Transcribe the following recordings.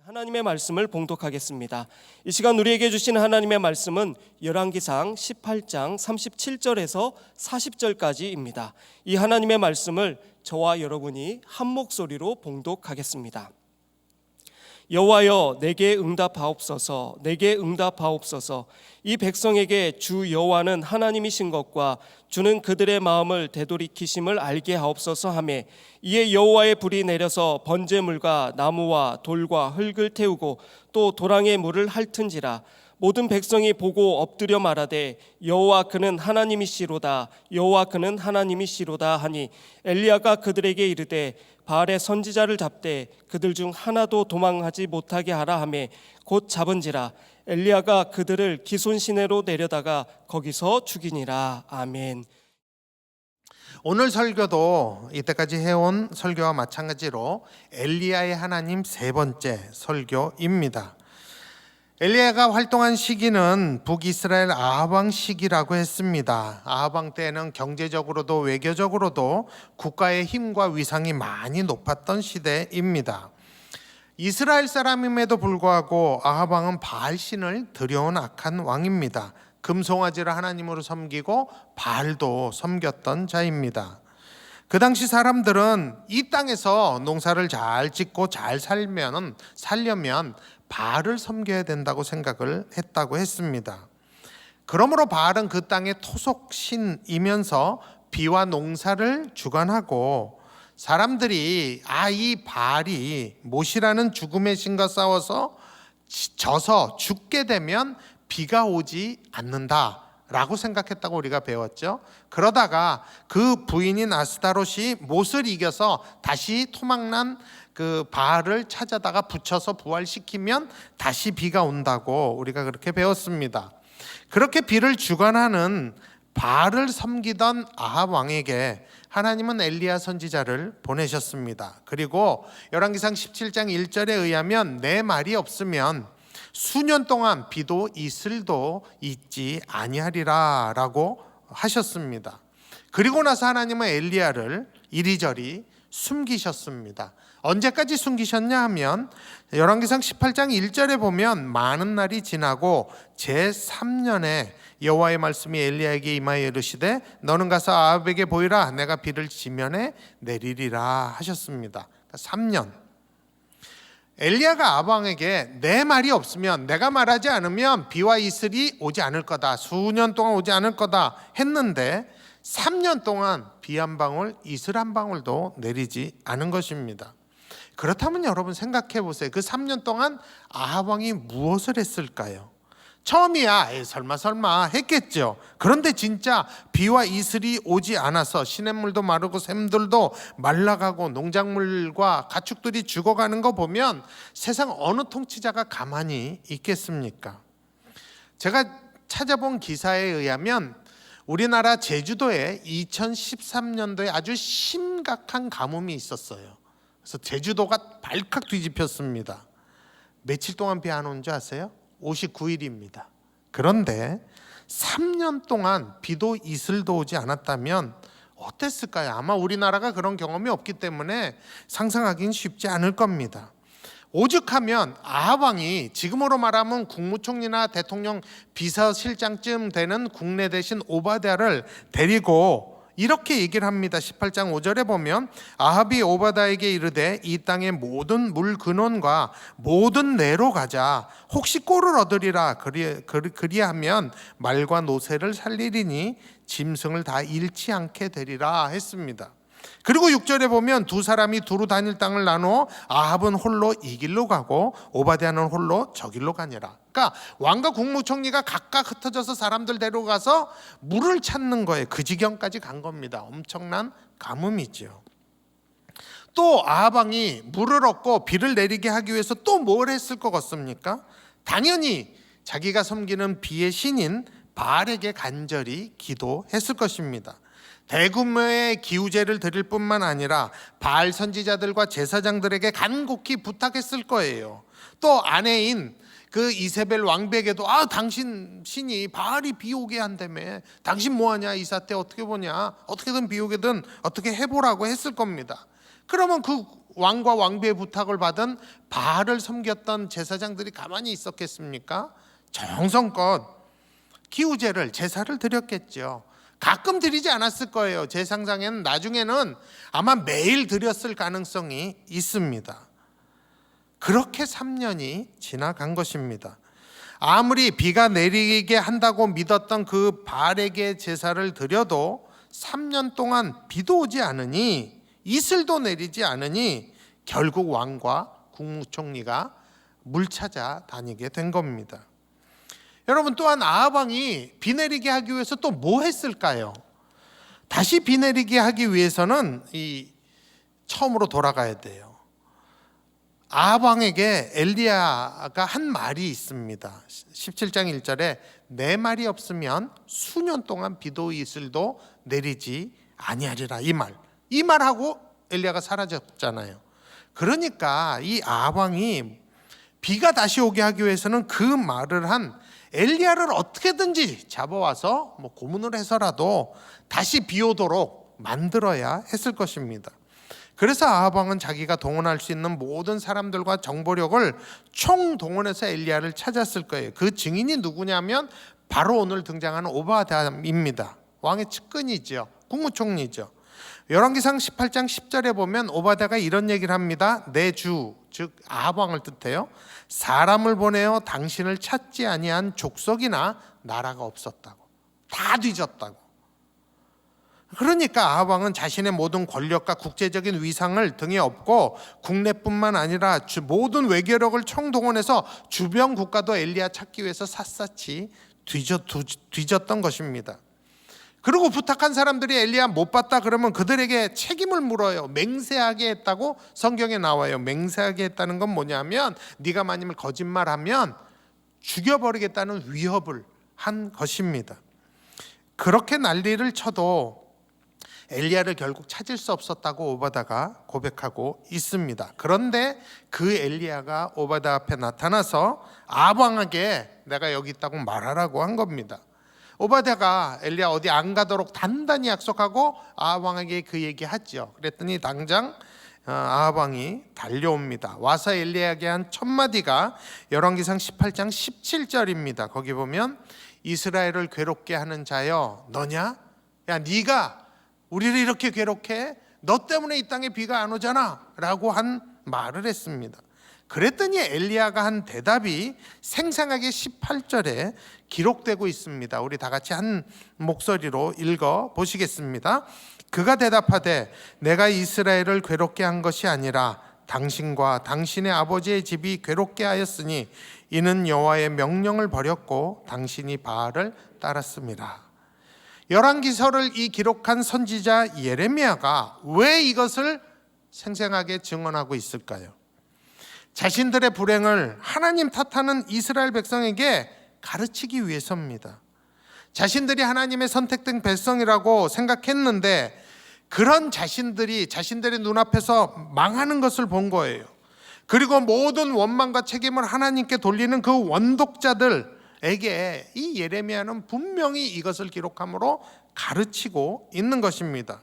하나님의 말씀을 봉독하겠습니다. 이 시간 우리에게 주신 하나님의 말씀은 열왕기상 18장 37절에서 40절까지입니다. 이 하나님의 말씀을 저와 여러분이 한 목소리로 봉독하겠습니다. 여호와여, 내게 응답하옵소서. 내게 응답하옵소서. 이 백성에게 주 여호와는 하나님이신 것과 주는 그들의 마음을 되돌이키심을 알게 하옵소서 하며, 이에 여호와의 불이 내려서 번제물과 나무와 돌과 흙을 태우고 또 도랑의 물을 핥은지라. 모든 백성이 보고 엎드려 말하되 여호와 그는 하나님이시로다, 여호와 그는 하나님이시로다 하니, 엘리야가 그들에게 이르되 바알의 선지자를 잡되 그들 중 하나도 도망하지 못하게 하라 하매 곧 잡은지라. 엘리야가 그들을 기손 시내로 내려다가 거기서 죽이니라. 아멘. 오늘 설교도 이때까지 해온 설교와 마찬가지로 엘리야의 하나님 세 번째 설교입니다. 엘리야가 활동한 시기는 북이스라엘 아합 왕 시기라고 했습니다. 아합 왕 때는 경제적으로도 외교적으로도 국가의 힘과 위상이 많이 높았던 시대입니다. 이스라엘 사람임에도 불구하고 아합 왕은 바알 신을 들여온 악한 왕입니다. 금송아지를 하나님으로 섬기고 바알도 섬겼던 자입니다. 그 당시 사람들은 이 땅에서 농사를 잘 짓고 잘 살려면 바알을 섬겨야 된다고 생각을 했다고 했습니다. 그러므로 바알은 그 땅의 토속신이면서 비와 농사를 주관하고, 사람들이 이 바알이 못이라는 죽음의 신과 싸워서 져서 죽게 되면 비가 오지 않는다 라고 생각했다고 우리가 배웠죠. 그러다가 그 부인인 아스타롯이 못을 이겨서 다시 토막난 그 바알을 찾아다가 붙여서 부활시키면 다시 비가 온다고 우리가 그렇게 배웠습니다. 그렇게 비를 주관하는 바알을 섬기던 아합 왕에게 하나님은 엘리야 선지자를 보내셨습니다. 그리고 열왕기상 17장 1절에 의하면 내 말이 없으면 수년 동안 비도 이슬도 있지 아니하리라 라고 하셨습니다. 그리고 나서 하나님은 엘리야를 이리저리 숨기셨습니다. 언제까지 숨기셨냐 하면 열왕기상 18장 1절에 보면 많은 날이 지나고 제3년에 여호와의 말씀이 엘리야에게 임하여 이르시되 너는 가서 아합에게 보이라, 내가 비를 지면에 내리리라 하셨습니다. 그러니까 3년. 엘리야가 아합 왕에게 내 말이 없으면, 내가 말하지 않으면 비와 이슬이 오지 않을 거다, 수년 동안 오지 않을 거다 했는데 3년 동안 비 한 방울, 이슬 한 방울도 내리지 않은 것입니다. 그렇다면 여러분 생각해 보세요. 그 3년 동안 아합 왕이 무엇을 했을까요? 처음이야 설마 했겠죠. 그런데 진짜 비와 이슬이 오지 않아서 시냇물도 마르고 샘들도 말라가고 농작물과 가축들이 죽어가는 거 보면 세상 어느 통치자가 가만히 있겠습니까? 제가 찾아본 기사에 의하면 우리나라 제주도에 2013년도에 아주 심각한 가뭄이 있었어요. 그래서 제주도가 발칵 뒤집혔습니다. 며칠 동안 비 안 온 줄 아세요? 59일입니다. 그런데 3년 동안 비도 이슬도 오지 않았다면 어땠을까요? 아마 우리나라가 그런 경험이 없기 때문에 상상하기는 쉽지 않을 겁니다. 오죽하면 아합 왕이 지금으로 말하면 국무총리나 대통령 비서실장쯤 되는 국내 대신 오바댜를 데리고 이렇게 얘기를 합니다. 18장 5절에 보면 아합이 오바댜에게 이르되 이 땅의 모든 물 근원과 모든 내로 가자, 혹시 꼴을 얻으리라. 그리하면 말과 노새를 살리리니 짐승을 다 잃지 않게 되리라 했습니다. 그리고 6절에 보면 두 사람이 두루 다닐 땅을 나누어 아합은 홀로 이 길로 가고 오바댜는 홀로 저 길로 가니라. 그러니까 왕과 국무총리가 각각 흩어져서 사람들 데려가서 물을 찾는 거예요. 그 지경까지 간 겁니다. 엄청난 가뭄이죠. 또 아합 왕이 물을 얻고 비를 내리게 하기 위해서 또 뭘 했을 것 같습니까? 당연히 자기가 섬기는 비의 신인 바알에게 간절히 기도했을 것입니다. 대규모의 기우제를 드릴 뿐만 아니라 바알 선지자들과 제사장들에게 간곡히 부탁했을 거예요. 또 아내인 그 이세벨 왕비에게도 당신 신이 바알이 비 오게 한다며, 당신 뭐하냐, 이 사태 어떻게 보냐, 어떻게든 비 오게든 어떻게 해보라고 했을 겁니다. 그러면 그 왕과 왕비의 부탁을 받은 바알을 섬겼던 제사장들이 가만히 있었겠습니까? 정성껏 기우제를 제사를 드렸겠죠. 가끔 드리지 않았을 거예요. 제 상상에는 나중에는 아마 매일 드렸을 가능성이 있습니다. 그렇게 3년이 지나간 것입니다. 아무리 비가 내리게 한다고 믿었던 그 바알에게 제사를 드려도 3년 동안 비도 오지 않으니 이슬도 내리지 않으니 결국 왕과 국무총리가 물 찾아 다니게 된 겁니다. 여러분, 또한 아합 왕이 비 내리게 하기 위해서 또 뭐 했을까요? 다시 비 내리게 하기 위해서는 처음으로 돌아가야 돼요. 아합 왕에게 엘리야가 한 말이 있습니다. 17장 1절에 내 말이 없으면 수년 동안 비도 이슬도 내리지 아니하리라. 이 말하고 엘리야가 사라졌잖아요. 그러니까 이 아합 왕이 비가 다시 오게 하기 위해서는 그 말을 한 엘리야를 어떻게든지 잡아와서 고문을 해서라도 다시 비 오도록 만들어야 했을 것입니다. 그래서 아합 왕은 자기가 동원할 수 있는 모든 사람들과 정보력을 총동원해서 엘리야를 찾았을 거예요. 그 증인이 누구냐면 바로 오늘 등장하는 오바댜입니다. 왕의 측근이죠. 국무총리죠. 열왕기상 18장 10절에 보면 오바댜가 이런 얘기를 합니다. 내 주, 즉 아합 왕을 뜻해요. 사람을 보내어 당신을 찾지 아니한 족속이나 나라가 없었다고. 다 뒤졌다고. 그러니까 아합 왕은 자신의 모든 권력과 국제적인 위상을 등에 업고 국내뿐만 아니라 모든 외교력을 총동원해서 주변 국가도 엘리야 찾기 위해서 샅샅이 뒤졌던 것입니다. 그리고 부탁한 사람들이 엘리야 못 봤다 그러면 그들에게 책임을 물어요. 맹세하게 했다고 성경에 나와요. 맹세하게 했다는 건 뭐냐면 네가 만일 거짓말하면 죽여버리겠다는 위협을 한 것입니다. 그렇게 난리를 쳐도 엘리야를 결국 찾을 수 없었다고 오바댜가 고백하고 있습니다. 그런데 그 엘리야가 오바댜 앞에 나타나서 아합 왕에게 내가 여기 있다고 말하라고 한 겁니다. 오바댜가 엘리야 어디 안 가도록 단단히 약속하고 아합 왕에게 그 얘기하죠. 그랬더니 당장 아합 왕이 달려옵니다. 와서 엘리야에게 한 첫 마디가 열왕기상 18장 17절입니다. 거기 보면 이스라엘을 괴롭게 하는 자여 너냐? 야 네가 우리를 이렇게 괴롭게 너 때문에 이 땅에 비가 안 오잖아 라고 한 말을 했습니다. 그랬더니 엘리야가 한 대답이 생생하게 18절에 기록되고 있습니다. 우리 다 같이 한 목소리로 읽어 보시겠습니다. 그가 대답하되 내가 이스라엘을 괴롭게 한 것이 아니라 당신과 당신의 아버지의 집이 괴롭게 하였으니 이는 여호와의 명령을 버렸고 당신이 바알을 따랐습니다. 열왕기서를 이 기록한 선지자 예레미야가 왜 이것을 생생하게 증언하고 있을까요? 자신들의 불행을 하나님 탓하는 이스라엘 백성에게 가르치기 위해서입니다. 자신들이 하나님의 선택된 백성이라고 생각했는데 그런 자신들이 자신들의 눈앞에서 망하는 것을 본 거예요. 그리고 모든 원망과 책임을 하나님께 돌리는 그 원독자들에게 이 예레미야는 분명히 이것을 기록함으로 가르치고 있는 것입니다.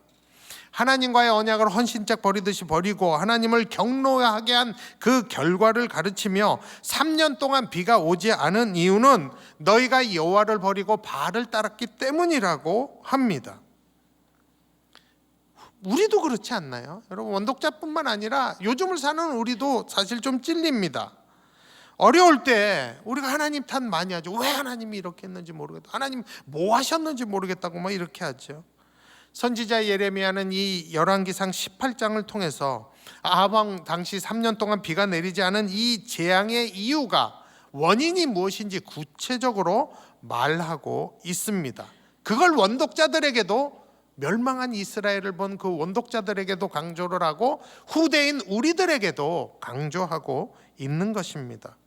하나님과의 언약을 헌신짝 버리듯이 버리고 하나님을 경노하게 한 그 결과를 가르치며 3년 동안 비가 오지 않은 이유는 너희가 여호와를 버리고 바알을 따랐기 때문이라고 합니다. 우리도 그렇지 않나요? 여러분, 원독자뿐만 아니라 요즘을 사는 우리도 사실 좀 찔립니다. 어려울 때 우리가 하나님 탓 많이 하죠. 왜 하나님이 이렇게 했는지 모르겠다. 하나님 뭐 하셨는지 모르겠다고 막 이렇게 하죠. 선지자 예레미야는 이 열왕기상 18장을 통해서 아합 왕 당시 3년 동안 비가 내리지 않은 이 재앙의 이유가 원인이 무엇인지 구체적으로 말하고 있습니다. 그걸 원독자들에게도 멸망한 이스라엘을 본 그 원독자들에게도 강조를 하고 후대인 우리들에게도 강조하고 있는 것입니다.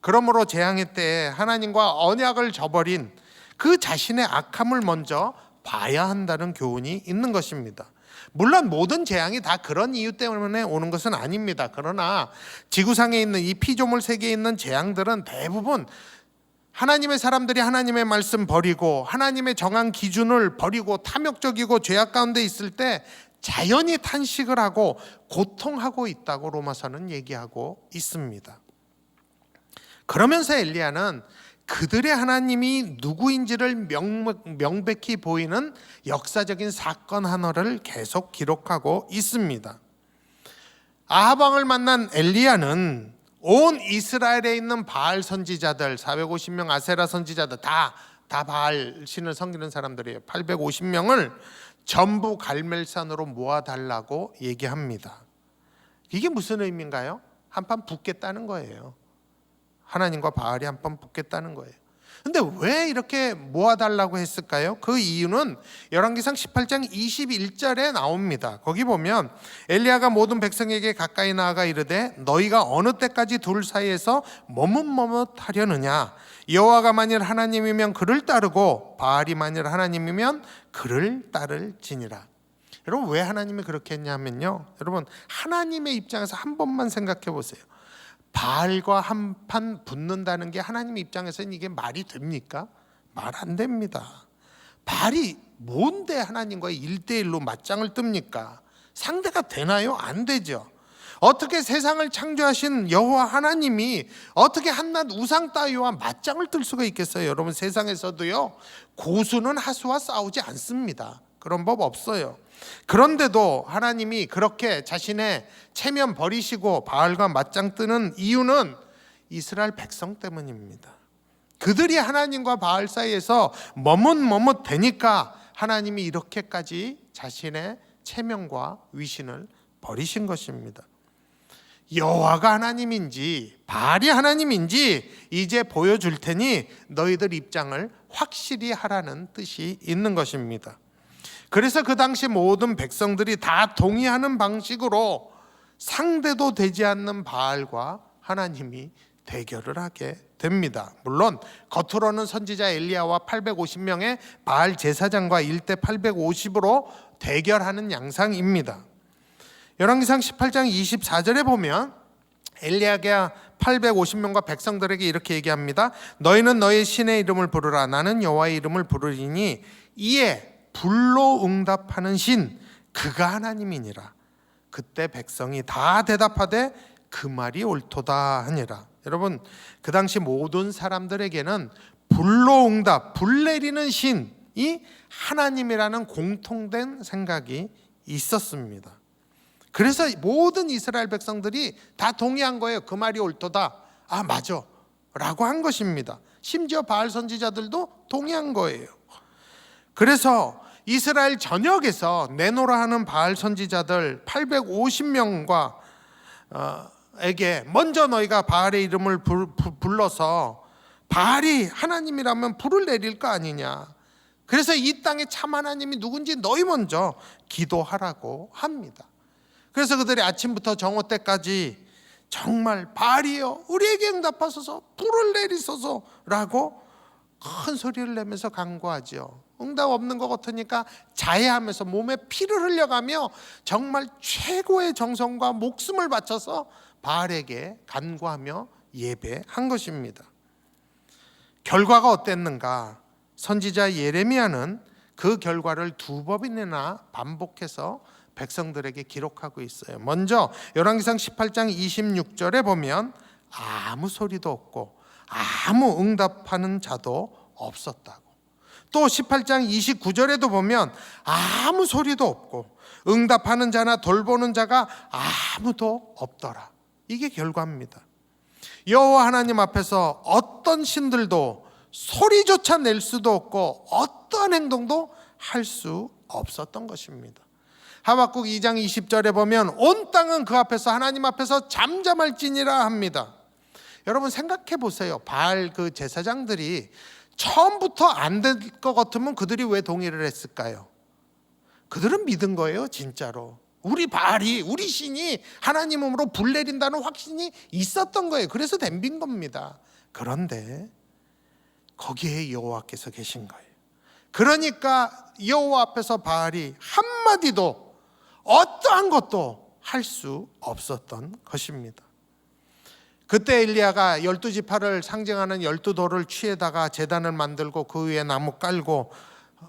그러므로 재앙의 때에 하나님과 언약을 저버린 그 자신의 악함을 먼저 봐야 한다는 교훈이 있는 것입니다. 물론 모든 재앙이 다 그런 이유 때문에 오는 것은 아닙니다. 그러나 지구상에 있는 이 피조물 세계에 있는 재앙들은 대부분 하나님의 사람들이 하나님의 말씀 버리고 하나님의 정한 기준을 버리고 탐욕적이고 죄악 가운데 있을 때 자연히 탄식을 하고 고통하고 있다고 로마서는 얘기하고 있습니다. 그러면서 엘리야는 그들의 하나님이 누구인지를 명백히 보이는 역사적인 사건 하나를 계속 기록하고 있습니다. 아합 왕을 만난 엘리야는 온 이스라엘에 있는 바알 선지자들 450명, 아세라 선지자들 다 바알 신을 섬기는 사람들이에요. 850명을 전부 갈멜산으로 모아달라고 얘기합니다. 이게 무슨 의미인가요? 한판 붙겠다는 거예요. 하나님과 바알이 한판 붙겠다는 거예요. 근데 왜 이렇게 모아달라고 했을까요? 그 이유는 열왕기상 18장 21절에 나옵니다. 거기 보면 엘리야가 모든 백성에게 가까이 나아가 이르되 너희가 어느 때까지 둘 사이에서 머뭇머뭇하려느냐. 여호와가 만일 하나님이면 그를 따르고 바알이 만일 하나님이면 그를 따를지니라. 여러분 왜 하나님이 그렇게 했냐면요, 여러분 하나님의 입장에서 한 번만 생각해 보세요. 바알과 한판 붙는다는 게 하나님 입장에서는 이게 말이 됩니까? 말 안 됩니다. 바알이 뭔데 하나님과 1대1로 맞짱을 뜹니까? 상대가 되나요? 안 되죠. 어떻게 세상을 창조하신 여호와 하나님이 어떻게 한낱 우상 따위와 맞짱을 뜰 수가 있겠어요? 여러분 세상에서도요, 고수는 하수와 싸우지 않습니다. 그런 법 없어요. 그런데도 하나님이 그렇게 자신의 체면 버리시고 바알과 맞짱 뜨는 이유는 이스라엘 백성 때문입니다. 그들이 하나님과 바알 사이에서 머뭇머뭇대니까 하나님이 이렇게까지 자신의 체면과 위신을 버리신 것입니다. 여호와가 하나님인지 바알이 하나님인지 이제 보여줄 테니 너희들 입장을 확실히 하라는 뜻이 있는 것입니다. 그래서 그 당시 모든 백성들이 다 동의하는 방식으로 상대도 되지 않는 바알과 하나님이 대결을 하게 됩니다. 물론 겉으로는 선지자 엘리야와 850명의 바알 제사장과 1대 850으로 대결하는 양상입니다. 열왕기상 18장 24절에 보면 엘리야가 850명과 백성들에게 이렇게 얘기합니다. 너희는 너희 신의 이름을 부르라. 나는 여호와의 이름을 부르리니 이에 불로 응답하는 신 그가 하나님이니라. 그때 백성이 다 대답하되 그 말이 옳도다 하니라. 여러분 그 당시 모든 사람들에게는 불로 응답, 불 내리는 신이 하나님이라는 공통된 생각이 있었습니다. 그래서 모든 이스라엘 백성들이 다 동의한 거예요. 그 말이 옳도다. 아 맞아 라고 한 것입니다. 심지어 바알 선지자들도 동의한 거예요. 그래서 이스라엘 전역에서 내노라 하는 바알 선지자들 850명과 에게 먼저 너희가 바알의 이름을 불러서 바알이 하나님이라면 불을 내릴 거 아니냐. 그래서 이 땅의 참 하나님이 누군지 너희 먼저 기도하라고 합니다. 그래서 그들이 아침부터 정오 때까지 정말 바알이여 우리에게 응답하소서 불을 내리소서라고 큰 소리를 내면서 간구하죠. 응답 없는 것 같으니까 자해하면서 몸에 피를 흘려가며 정말 최고의 정성과 목숨을 바쳐서 바알에게 간구하며 예배한 것입니다. 결과가 어땠는가? 선지자 예레미야는 그 결과를 2번이나 반복해서 백성들에게 기록하고 있어요. 먼저 열왕기상 18장 26절에 보면 아무 소리도 없고 아무 응답하는 자도 없었다고. 또 18장 29절에도 보면 아무 소리도 없고 응답하는 자나 돌보는 자가 아무도 없더라. 이게 결과입니다. 여호와 하나님 앞에서 어떤 신들도 소리조차 낼 수도 없고 어떠한 행동도 할 수 없었던 것입니다. 하박국 2장 20절에 보면 온 땅은 그 앞에서 하나님 앞에서 잠잠할지니라 합니다. 여러분 생각해 보세요. 바알 그 제사장들이 처음부터 안 될 것 같으면 그들이 왜 동의를 했을까요? 그들은 믿은 거예요. 진짜로 우리 바알이 우리 신이 하나님으로 불 내린다는 확신이 있었던 거예요. 그래서 덤빈 겁니다. 그런데 거기에 여호와께서 계신 거예요. 그러니까 여호와 앞에서 바알이 한마디도 어떠한 것도 할 수 없었던 것입니다. 그때 엘리야가 12지파를 상징하는 12돌을 취에다가 제단을 만들고 그 위에 나무 깔고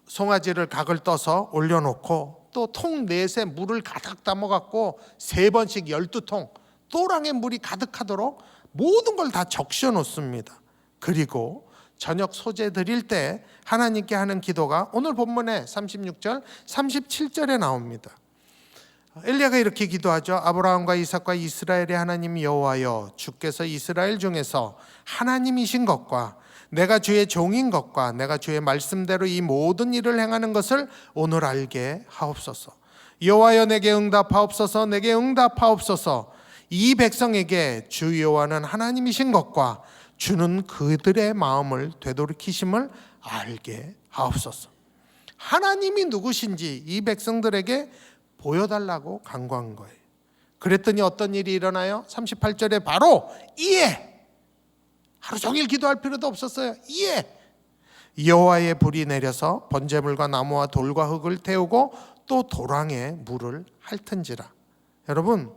송아지를 각을 떠서 올려놓고 또 통 넷에 물을 가득 담아갖고 3번씩 12통 또랑에 물이 가득하도록 모든 걸 다 적셔 놓습니다. 그리고 저녁 소재 드릴 때 하나님께 하는 기도가 오늘 본문에 36절 37절에 나옵니다. 엘리야가 이렇게 기도하죠. 아브라함과 이삭과 이스라엘의 하나님 여호와여, 주께서 이스라엘 중에서 하나님이신 것과 내가 주의 종인 것과 내가 주의 말씀대로 이 모든 일을 행하는 것을 오늘 알게 하옵소서. 여호와여, 내게 응답하옵소서. 내게 응답하옵소서. 이 백성에게 주 여호와는 하나님이신 것과 주는 그들의 마음을 되돌이키심을 알게 하옵소서. 하나님이 누구신지 이 백성들에게 보여달라고 간구한 거예요. 그랬더니 어떤 일이 일어나요? 38절에 바로 이에, 하루 종일 기도할 필요도 없었어요. 이에 여호와의 불이 내려서 번제물과 나무와 돌과 흙을 태우고 또 도랑에 물을 핥은지라. 여러분,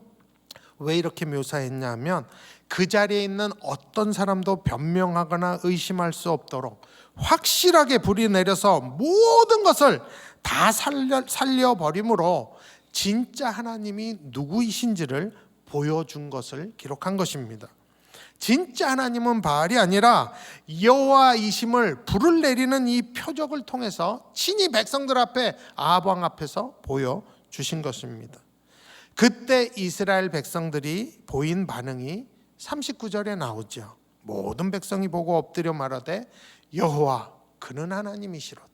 왜 이렇게 묘사했냐면 그 자리에 있는 어떤 사람도 변명하거나 의심할 수 없도록 확실하게 불이 내려서 모든 것을 다 살려버림으로 진짜 하나님이 누구이신지를 보여준 것을 기록한 것입니다. 진짜 하나님은 바알이 아니라 여호와이심을 불을 내리는 이 표적을 통해서 친히 백성들 앞에, 아합 왕 앞에서 보여주신 것입니다. 그때 이스라엘 백성들이 보인 반응이 39절에 나오죠. 모든 백성이 보고 엎드려 말하되 여호와 그는 하나님이시로다.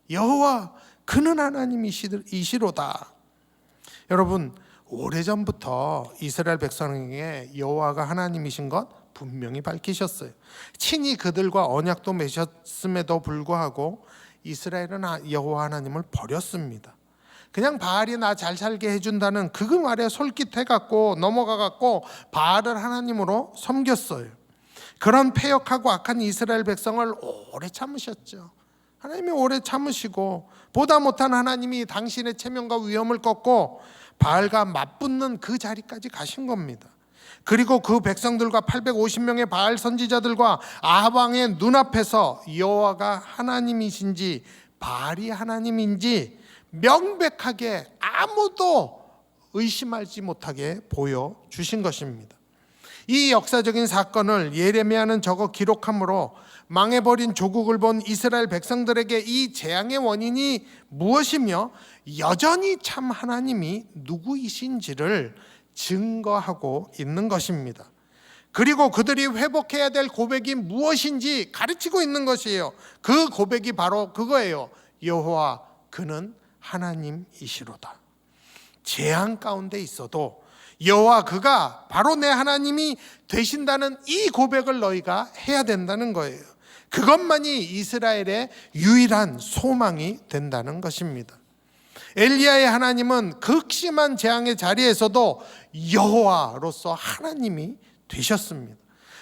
여호와 그는 하나님이시로다. 여러분, 오래전부터 이스라엘 백성에게 여호와가 하나님이신 것 분명히 밝히셨어요. 친히 그들과 언약도 맺었음에도 불구하고 이스라엘은 여호와 하나님을 버렸습니다. 그냥 바알이 나 잘 살게 해준다는 그 말에 솔깃해갖고 넘어가갖고 바알을 하나님으로 섬겼어요. 그런 패역하고 악한 이스라엘 백성을 오래 참으셨죠. 하나님이 오래 참으시고 보다 못한 하나님이 당신의 체면과 위엄을 꺾고 바알과 맞붙는 그 자리까지 가신 겁니다. 그리고 그 백성들과 850명의 바알 선지자들과 아합 왕의 눈앞에서 여호와가 하나님이신지 바알이 하나님인지 명백하게 아무도 의심하지 못하게 보여주신 것입니다. 이 역사적인 사건을 예레미야는 적어 기록함으로 망해버린 조국을 본 이스라엘 백성들에게 이 재앙의 원인이 무엇이며 여전히 참 하나님이 누구이신지를 증거하고 있는 것입니다. 그리고 그들이 회복해야 될 고백이 무엇인지 가르치고 있는 것이에요. 그 고백이 바로 그거예요. 여호와 그는 하나님이시로다. 재앙 가운데 있어도 여호와 그가 바로 내 하나님이 되신다는 이 고백을 너희가 해야 된다는 거예요. 그것만이 이스라엘의 유일한 소망이 된다는 것입니다. 엘리야의 하나님은 극심한 재앙의 자리에서도 여호와로서 하나님이 되셨습니다.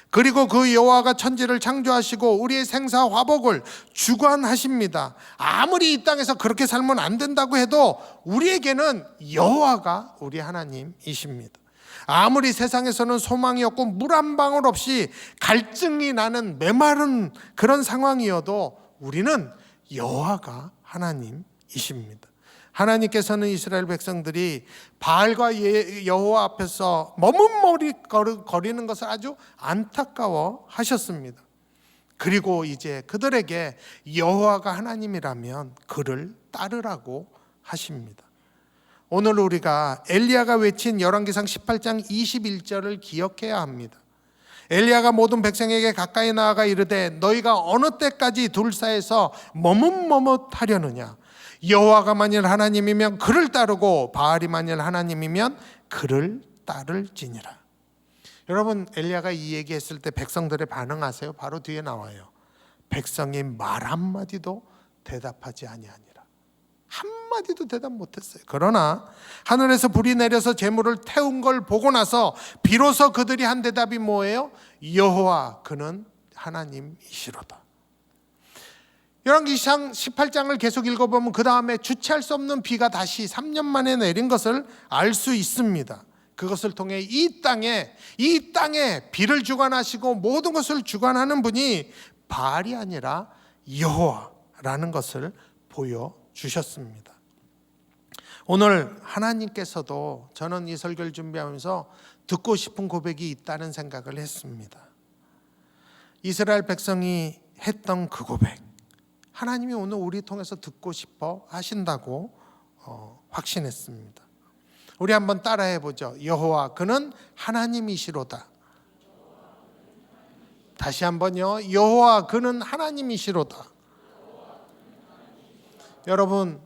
그리고 그 여호와가 천지를 창조하시고 우리의 생사 화복을 주관하십니다. 아무리 이 땅에서 그렇게 살면 안 된다고 해도 우리에게는 여호와가 우리 하나님이십니다. 아무리 세상에서는 소망이 없고 물 한 방울 없이 갈증이 나는 메마른 그런 상황이어도 우리는 여호와가 하나님이십니다. 하나님께서는 이스라엘 백성들이 바알과 여호와 앞에서 머뭇거리는 것을 아주 안타까워 하셨습니다. 그리고 이제 그들에게 여호와가 하나님이라면 그를 따르라고 하십니다. 오늘 우리가 엘리야가 외친 열왕기상 18장 21절을 기억해야 합니다. 엘리야가 모든 백성에게 가까이 나아가 이르되 너희가 어느 때까지 둘 사이에서 머뭇머뭇하려느냐. 여호와가 만일 하나님이면 그를 따르고 바알이 만일 하나님이면 그를 따를지니라. 여러분, 엘리야가 이 얘기했을 때 백성들의 반응 아세요? 바로 뒤에 나와요. 백성이 말 한마디도 대답하지 아니하니라. 한마디도 대답 못했어요. 그러나 하늘에서 불이 내려서 재물을 태운 걸 보고 나서 비로소 그들이 한 대답이 뭐예요? 여호와 그는 하나님이시로다. 열왕기상 18장을 계속 읽어보면 그 다음에 주체할 수 없는 비가 다시 3년 만에 내린 것을 알 수 있습니다. 그것을 통해 이 땅에 비를 주관하시고 모든 것을 주관하는 분이 바알이 아니라 여호와라는 것을 보여주셨습니다. 오늘 하나님께서도 저는 이 설교를 준비하면서 듣고 싶은 고백이 있다는 생각을 했습니다. 이스라엘 백성이 했던 그 고백, 하나님이 오늘 우리 통해서 듣고 싶어 하신다고 확신했습니다. 우리 한번 따라해 보죠. 여호와 그는 하나님이시로다. 다시 한번요. 여호와 그는 하나님이시로다. 여러분,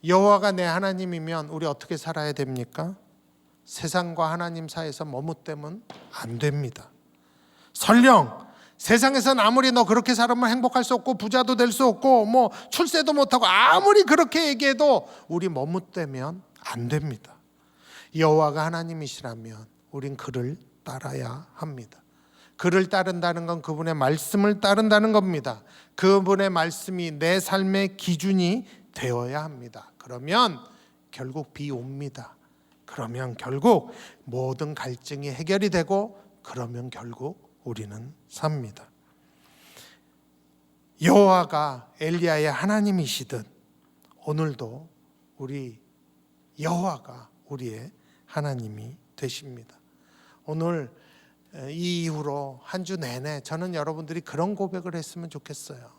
여호와가 내 하나님이면 우리 어떻게 살아야 됩니까? 세상과 하나님 사이에서 머뭇대면 안 됩니다. 설령 세상에선 아무리 너 그렇게 살면 행복할 수 없고 부자도 될 수 없고 뭐 출세도 못하고 아무리 그렇게 얘기해도 우리 머뭇대면 안 됩니다. 여호와가 하나님이시라면 우린 그를 따라야 합니다. 그를 따른다는 건 그분의 말씀을 따른다는 겁니다. 그분의 말씀이 내 삶의 기준이 되어야 합니다. 그러면 결국 비 옵니다. 그러면 결국 모든 갈증이 해결이 되고 그러면 결국 우리는 삽니다. 여호와가 엘리야의 하나님이시듯 오늘도 우리 여호와가 우리의 하나님이 되십니다. 오늘 이 이후로 한 주 내내 저는 여러분들이 그런 고백을 했으면 좋겠어요.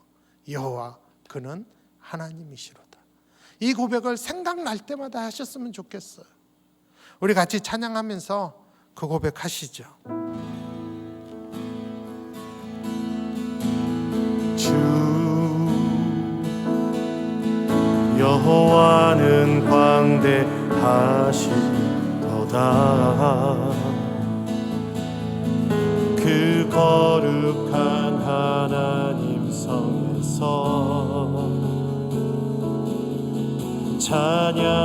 여호와 그는 하나님이시로다. 이 고백을 생각날 때마다 하셨으면 좋겠어요. 우리 같이 찬양하면서 그 고백하시죠. 주 여호와는 광대하시도다. 그 거룩한 하나님 성에서 찬양할지어다.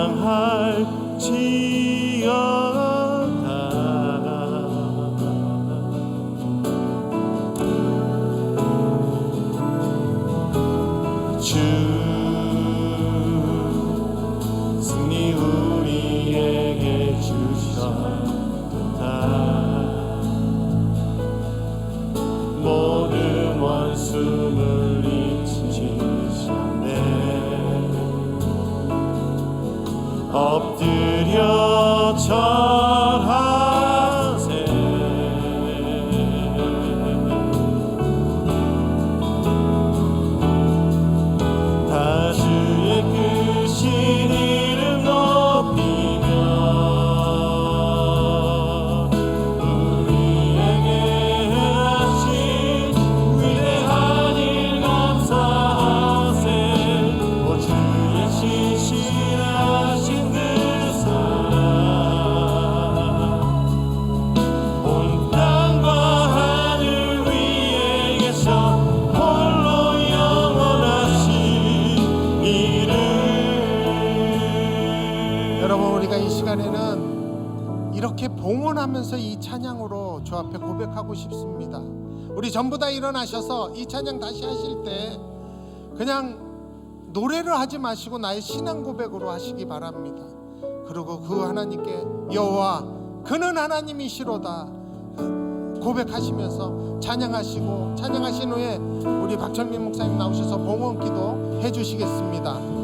주 승리 우리에게 주셨다. 모든 원수 물리치시네. 엎드려 절하세. 다 주의 크신 이름 높이며 우리에게 하신 위대한 일 감사하세. 오 주의 신실하신 그 사랑 온 땅과 하늘 위에 계셔 홀로 영원하신 이름. 여러분, 우리가 이 시간에는 이렇게 봉헌하면서 이 찬양으로 주 앞에 고백하고 싶습니다. 우리 전부 다 일어나셔서 이 찬양 다시 하실 때 그냥 노래를 하지 마시고 나의 신앙 고백으로 하시기 바랍니다. 그리고 그 하나님께 여호와 그는 하나님이시로다 고백하시면서 찬양하시고, 찬양하신 후에 우리 박철민 목사님 나오셔서 봉헌 기도 해주시겠습니다.